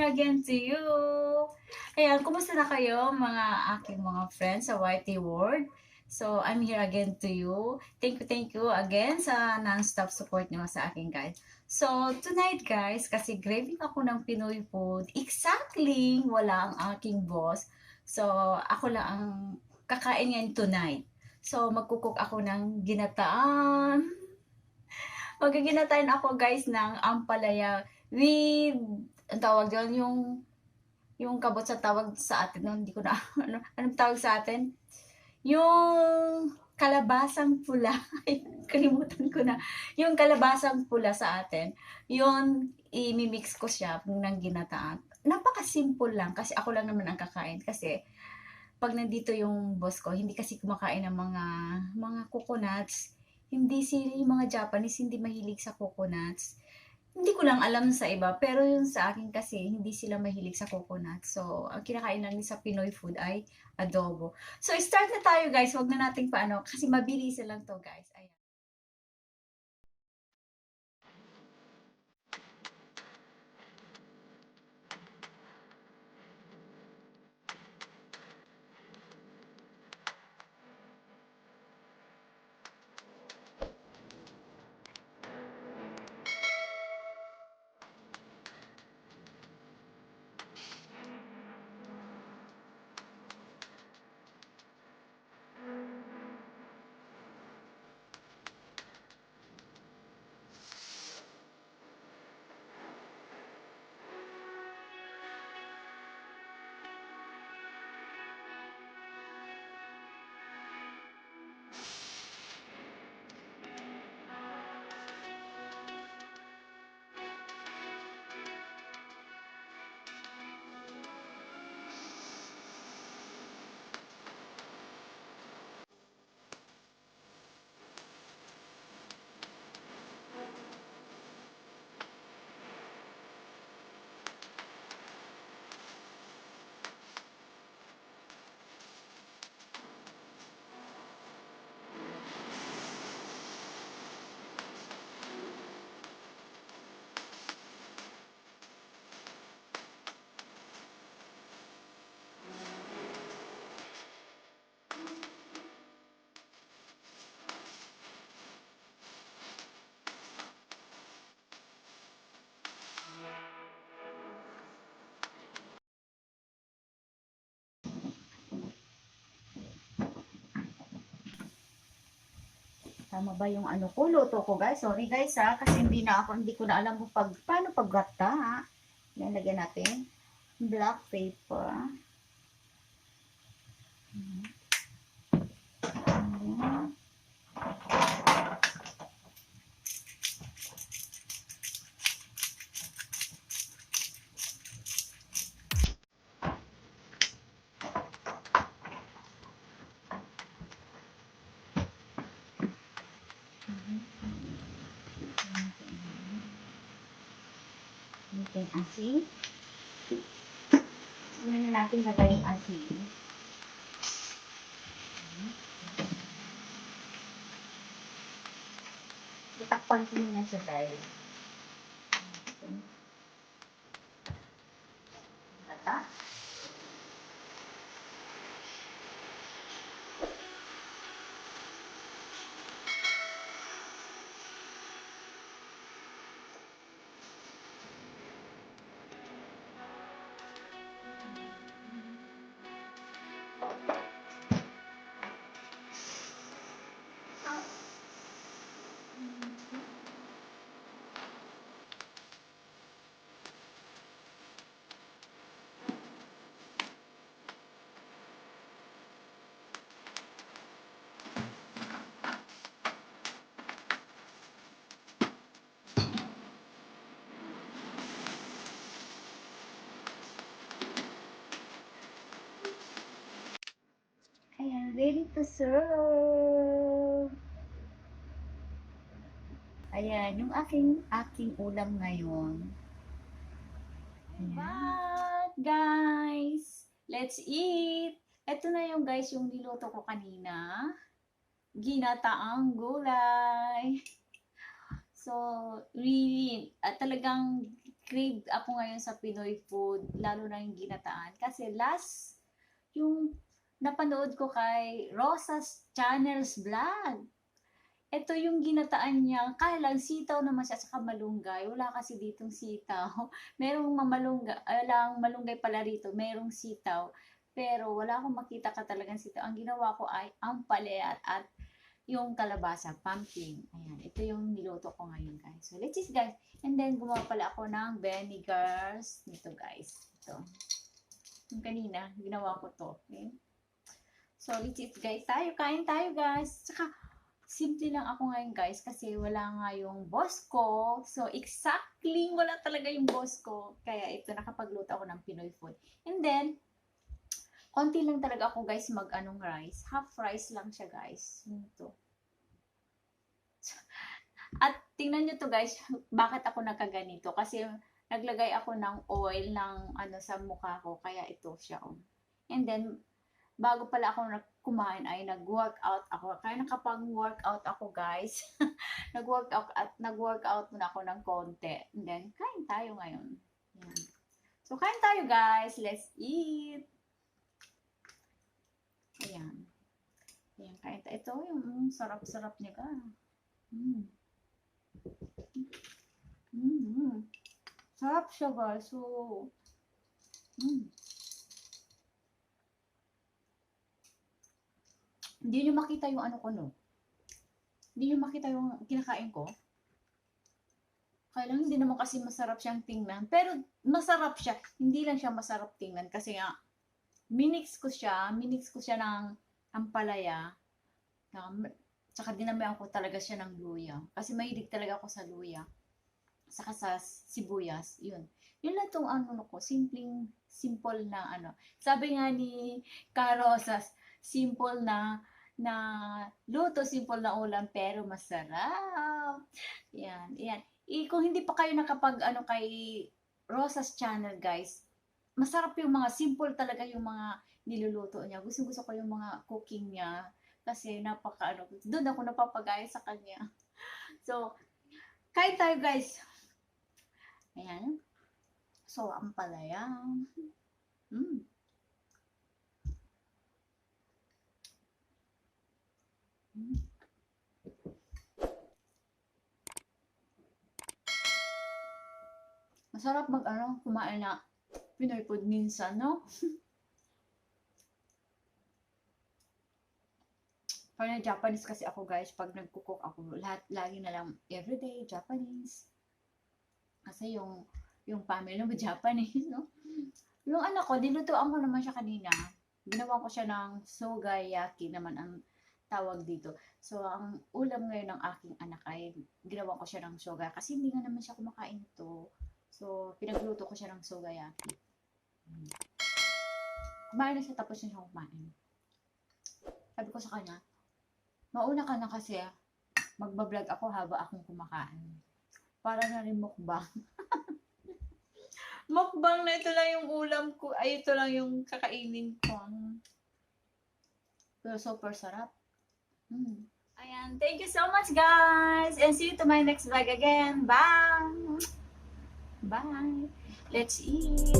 Again to you. Ayan, kumusta na kayo mga aking mga friends sa YT World? So, I'm here again to you. Thank you again sa non-stop support niyo sa akin, guys. So, tonight guys, kasi craving ako ng Pinoy food. Exactly, wala ang aking boss. So, ako lang ang kakain ngayon tonight. So, magkukok ako ng ginataan. Magiginataan ako guys ng ampalaya with ang tawag doon, yung kabot sa tawag sa atin, no? Hindi ko na, anong tawag sa atin? Yung kalabasang pula. Ay, kalimutan ko na. Yung kalabasang pula sa atin, yun, imimix ko siya ng ginataan. Napaka-simple lang, kasi ako lang naman ang kakain. Kasi, pag nandito yung boss ko, hindi kasi kumakain ng mga coconuts. Hindi sila, yung mga Japanese, hindi mahilig sa coconuts. Hindi ko lang alam sa iba, pero yung sa akin kasi, hindi sila mahilig sa coconut. So, ang kinakain namin sa Pinoy food ay adobo. So, start na tayo guys. Huwag na nating paano, kasi mabilis lang to guys. Ayan. Tama ba yung ano ko, luto ko guys? Sorry guys ha, kasi hindi ko na alam kung paano paggata ha. Yan, lagyan natin black paper. Natin asin. Hindi natin lagay yung asin. Itakpan ko muna siya guys. Ata. Ayan, ready to serve. Ayan, yung aking ulam ngayon. But, guys, let's eat! Ito na yung guys, yung niluto ko kanina. Ginataang gulay. So, really, talagang crave ako ngayon sa Pinoy food, lalo na yung ginataan. Kasi yung napanood ko kay Rosa's Channel's Vlog. Ito yung ginataan niya, kaya lang sitaw naman siya sa malunggay. Wala kasi ditong sitaw. Merong malunggay pala rito, merong sitaw. Pero wala akong makita ka talagang sitaw. Ang ginawa ko ay ampalaya at yung kalabasa, pumpkin. Ayan, ito yung niluto ko ngayon, guys. So, let's eat, guys. And then, gumawa pala ako ng vinegars nito, guys. Ito. Yung kanina, ginawa ko to. Okay? So, let's eat, guys. Kain tayo, guys. Saka, simple lang ako ngayon, guys, kasi wala nga yung boss ko. So, exactly, wala talaga yung boss ko. Kaya ito, nakapagluto ako ng Pinoy food. And then, konti lang talaga ako, guys, rice. Half rice lang siya, guys. Ito. At tingnan nyo to, guys, bakit ako nakaganito. Kasi naglagay ako ng oil sa mukha ko. Kaya ito siya. And then, bago pala ako kumain ay nag-workout ako. Kaya nakapag-workout ako, guys. nag-workout muna ako ng konti. And then, kain tayo ngayon. Yan. So, kain tayo, guys. Let's eat. Ayan. Ayan, kain tayo. Ito yung sarap-sarap niya, ka. Sarap siya, guys. So, hindi nyo makita yung ano ko, no? Hindi nyo makita yung kinakain ko. Kaya lang, hindi naman kasi masarap siyang tingnan. Pero, masarap siya. Hindi lang siya masarap tingnan. Kasi nga, minix ko siya ng ampalaya. Tsaka dinamihan ko talaga siya ng luya. Kasi mahilig talaga ako sa luya. Saka sa sibuyas. Yun. Yun lang itong simple na Sabi nga ni Carosas, simple na luto, simple na ulam, pero masarap. Yan. Kung hindi pa kayo nakapag kay Rosa's channel, guys, masarap yung mga simple talaga yung mga niluluto niya. Gusto ko yung mga cooking niya. Kasi doon ako napapagaya sa kanya. So, kain tayo, guys. Ayan. So, ang palaya. Masarap kumain na Pinoy food minsan, no? Parang Japanese kasi ako, guys, pag nagko-cook ako, lagi na lang everyday Japanese. Kasi yung family mo Japanese, no? Yung anak ko, dinutuan ko naman siya kanina. Ginawa ko siya ng sogayaki naman ang tawag dito. So, ang ulam ngayon ng aking anak ay ginawa ko siya ng soga. Kasi hindi nga naman siya kumakain ito. So, pinagluto ko siya ng sogayaki. Kumain na siya, tapos na siya kumain. Sabi ko sa kanya, mauna ka na kasi magbablog ako haba akong kumakain. Para na rin mukbang. Mukbang na ito lang yung ulam ko. Ay, ito lang yung kakainin ko. Pero super sarap. Ayan. Thank you so much, guys. And see you to my next vlog again. Bye. Bye. Let's eat.